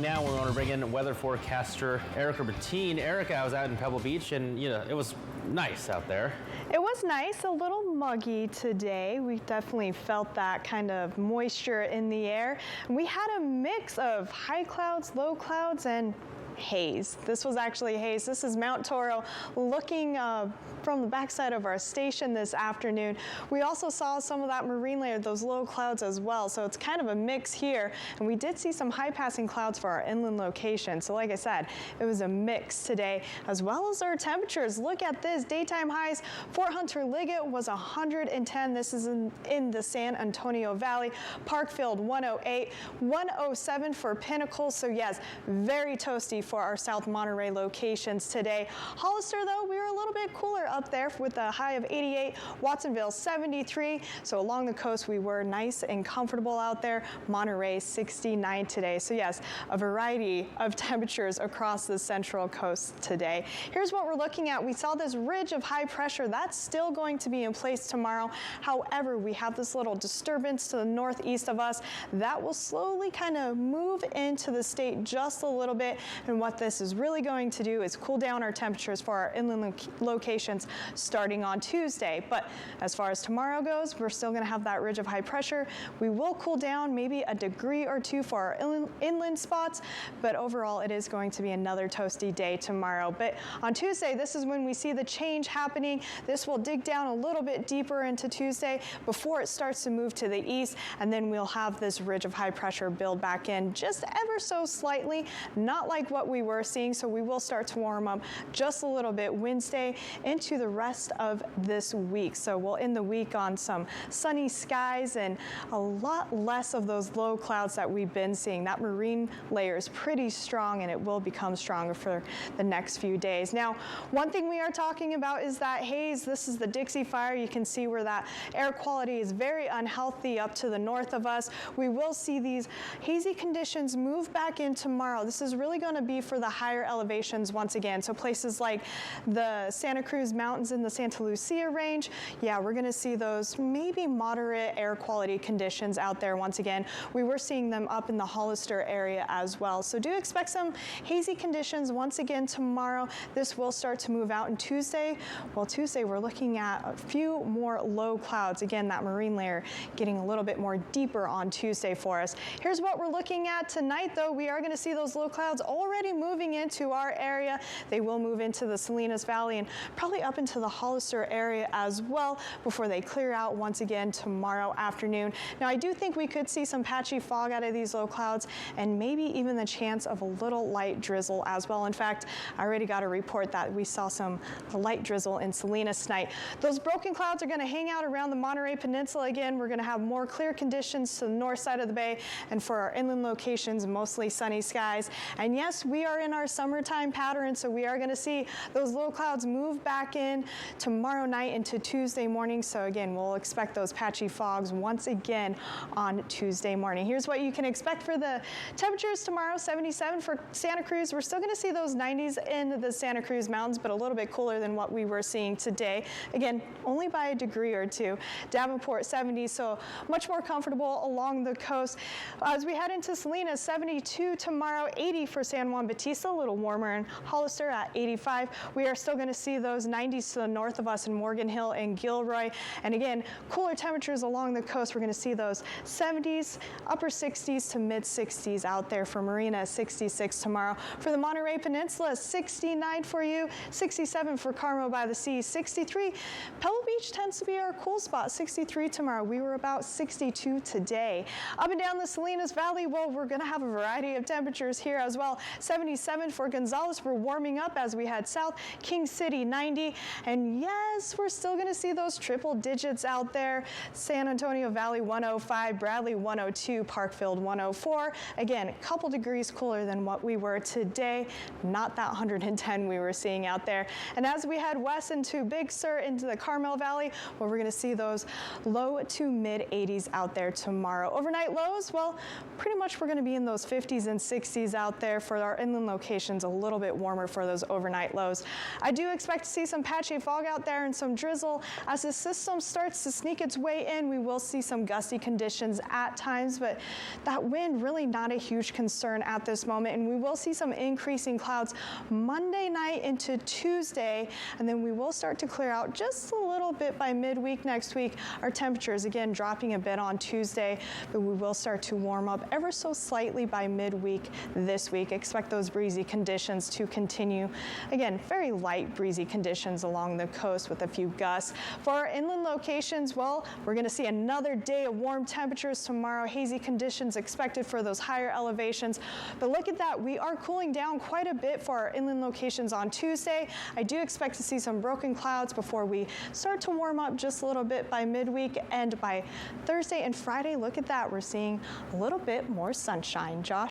Now we want to bring in weather forecaster Erica Bertine. Erica, I was out in Pebble Beach and it was nice out there. It was nice, a little muggy today. We definitely felt that kind of moisture in the air. We had a mix of high clouds, low clouds, and haze. This was actually haze. This is Mount Toro looking from the backside of our station this afternoon. We also saw some of that marine layer, those low clouds as well. So it's kind of a mix here. And we did see some high passing clouds for our inland location. So like I said, it was a mix today, as well as our temperatures. Look at this, daytime highs for Hunter Liggett was 110. This is in the San Antonio Valley. Parkfield 108, 107 for Pinnacle. So yes, very toasty for our South Monterey locations today. Hollister, though, we were a little bit cooler up there with a high of 88. Watsonville 73. So along the coast, we were nice and comfortable out there. Monterey 69 today. So yes, a variety of temperatures across the central coast today. Here's what we're looking at. We saw this ridge of high pressure. That's still going to be in place tomorrow. However, we have this little disturbance to the northeast of us that will slowly kind of move into the state just a little bit. And what this is really going to do is cool down our temperatures for our inland locations starting on Tuesday. But as far as tomorrow goes, we're still going to have that ridge of high pressure. We will cool down maybe a degree or two for our inland spots, but overall it is going to be another toasty day tomorrow. But on Tuesday, this is when we see the change happening. This will dig down a little bit deeper into Tuesday before it starts to move to the east, and then we'll have this ridge of high pressure build back in just ever so slightly, not like what we were seeing, so we will start to warm up just a little bit Wednesday into the rest of this week. So we'll end the week on some sunny skies and a lot less of those low clouds that we've been seeing. That marine layer is pretty strong and it will become stronger for the next few days. Now, one thing we are talking about is that haze. This is the Dixie Fire. You can see where that air quality is very unhealthy up to the north of us. We will see these hazy conditions move back in tomorrow. This is really going to be for the higher elevations once again. So places like the Santa Cruz Mountains in the Santa Lucia range, yeah, we're going to see those maybe moderate air quality conditions out there once again. We were seeing them up in the Hollister area as well. So do expect some hazy conditions once again tomorrow. This will start to move out on Tuesday. Well, Tuesday we're looking at a few more low clouds. Again, that marine layer getting a little bit more deeper on Tuesday for us. Here's what we're looking at tonight, though. We are going to see those low clouds already moving into our area. They will move into the Salinas Valley and probably up into the Hollister area as well before they clear out once again tomorrow afternoon. Now, I do think we could see some patchy fog out of these low clouds and maybe even the chance of a little light drizzle as well. In fact, I already got a report that we saw some light drizzle in Salinas tonight. Those broken clouds are going to hang out around the Monterey Peninsula again. We're going to have more clear conditions to the north side of the bay, and for our inland locations, mostly sunny skies. And yes, we are in our summertime pattern, so we are going to see those low clouds move back in tomorrow night into Tuesday morning. So again, we'll expect those patchy fogs once again on Tuesday morning. Here's what you can expect for the temperatures tomorrow. 77 for Santa Cruz. We're still going to see those 90s in the Santa Cruz Mountains, but a little bit cooler than what we were seeing today. Again, only by a degree or two. Davenport 70, so much more comfortable along the coast. As we head into Salinas, 72 tomorrow, 80 for San Juan Bautista, a little warmer in Hollister at 85. We are still going to see those 90s to the north of us in Morgan Hill and Gilroy. And again, cooler temperatures along the coast. We're going to see those 70s, upper 60s to mid 60s out there for Marina, 66 tomorrow. For the Monterey Peninsula, 69 for you, 67 for Carmel by the Sea, 63. Pebble Beach tends to be our cool spot, 63 tomorrow. We were about 62 today. Up and down the Salinas Valley, well, we're going to have a variety of temperatures here as well. 77 for Gonzales. We're warming up as we head south. King City 90. And yes, we're still going to see those triple digits out there. San Antonio Valley 105, Bradley 102, Parkfield 104. Again, a couple degrees cooler than what we were today. Not that 110 we were seeing out there. And as we head west into Big Sur, into the Carmel Valley, well, we're going to see those low to mid 80s out there tomorrow. Overnight lows, well, pretty much we're going to be in those 50s and 60s out there for our inland locations a little bit warmer for those overnight lows. I do expect to see some patchy fog out there and some drizzle. As the system starts to sneak its way in, we will see some gusty conditions at times, but that wind really not a huge concern at this moment. And we will see some increasing clouds Monday night into Tuesday, and then we will start to clear out just a little bit by midweek next week. Our temperatures again dropping a bit on Tuesday, but we will start to warm up ever so slightly by midweek this week. Expect those breezy conditions to continue. Again, very light breezy conditions along the coast with a few gusts. For our inland locations, well, we're going to see another day of warm temperatures tomorrow. Hazy conditions expected for those higher elevations. But look at that, we are cooling down quite a bit for our inland locations on Tuesday. I do expect to see some broken clouds before we start to warm up just a little bit by midweek, and by Thursday and Friday, look at that, we're seeing a little bit more sunshine. Josh?